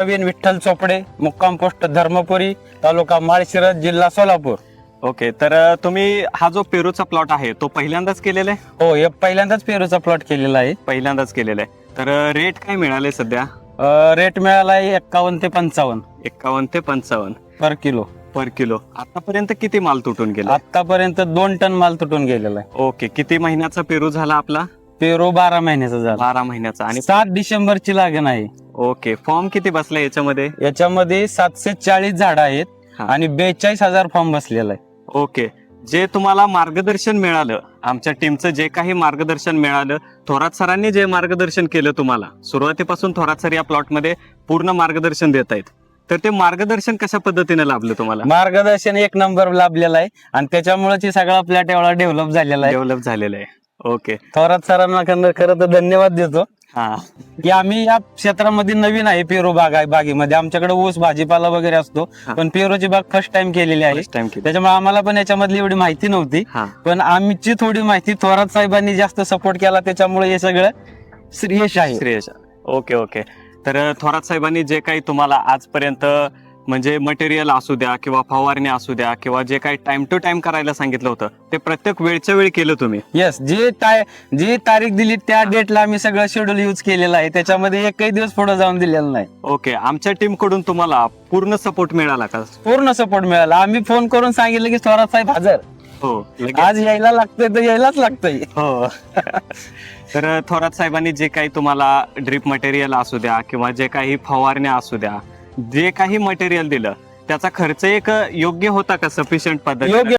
नवीन विठ्ठल चोपडे, मुक्काम पोस्ट धर्मपुरी, तालुका माळशिरस, जिल्हा सोलापूर. ओके, तर तुम्ही हा जो पेरूचा प्लॉट आहे तो पहिल्यांदाच केलेला आहे? हो, हे पहिल्यांदाच पेरूचा प्लॉट केलेला आहे. पहिल्यांदाच केलेला आहे. तर रेट काय मिळाले सध्या? रेट मिळाला आहे 51 ते 55 51 ते 55 पर किलो. पर किलो. आतापर्यंत किती माल तुटून गेला? आतापर्यंत 2 टन माल तुटून गेलेला आहे. ओके, किती महिन्याचा पेरू झाला आपला? पेरू 12 महिन्याचा झाला. 12 महिन्याचा. आणि 7 डिसेंबरची लागण आहे. ओके, फॉर्म किती बसला याच्यामध्ये? याच्यामध्ये 740 झाडं आहेत हा. आणि 42,000 फॉर्म बसलेला आहे. ओके, जे तुम्हाला मार्गदर्शन मिळालं, आमच्या टीमचं जे काही मार्गदर्शन मिळालं, थोरात सरांनी जे मार्गदर्शन केलं तुम्हाला सुरुवातीपासून, थोरात सर या प्लॉटमध्ये पूर्ण मार्गदर्शन देत आहेत, तर ते मार्गदर्शन कशा पद्धतीने लाभलं तुम्हाला? मार्गदर्शन एक नंबर लाभलेला आहे आणि त्याच्यामुळेच हे सगळा प्लॅट एवढा डेव्हलप झालेला आहे. डेव्हलप झालेलं आहे. ओके, थोरात सरांना खरं तर धन्यवाद देतो हा. की आम्ही या क्षेत्रामध्ये नवीन आहे. पेरू बागेमध्ये आमच्याकडे ऊस भाजीपाला वगैरे असतो, हा. पण पेरूची बाग फर्स्ट टाइम केलेली आहे. फर्स्ट टाइम केलं. त्याच्यामुळे आम्हाला पण याच्यामधली एवढी माहिती नव्हती, हा. पण आमची थोडी माहिती थोरात साहेबांनी जास्त सपोर्ट केला, त्याच्यामुळे हे सगळं श्रेयश आहे. श्रेयश. ओके ओके, तर थोरात साहेबांनी जे काही तुम्हाला आजपर्यंत म्हणजे मटेरियल असू द्या किंवा फवारणी असू द्या किंवा जे काही टाइम टू टाइम करायला सांगितलं होतं ते प्रत्येक वेळच्या वेळी केलं तुम्ही? येस, जी तारीख दिली त्या डेटला आम्ही सगळं शेड्यूल यूज केलेलं आहे. त्याच्यामध्ये एकही दिवस पुढे जाऊन दिलेला नाही. ओके, आमच्या टीम कडून तुम्हाला पूर्ण सपोर्ट मिळाला का? पूर्ण सपोर्ट मिळाला. आम्ही फोन करून सांगितलं की थोरात साहेब हजर, हो, आज यायला लागतंय तर यायलाच लागतंय. हो. तर थोरात साहेबांनी जे काही तुम्हाला ड्रिप मटेरियल असू द्या किंवा जे काही फवारण्या असू द्या, जे काही मटेरियल दिलं त्याचा खर्च एक योग्य होता का? सफिशियंट पद्धतीने? योग्य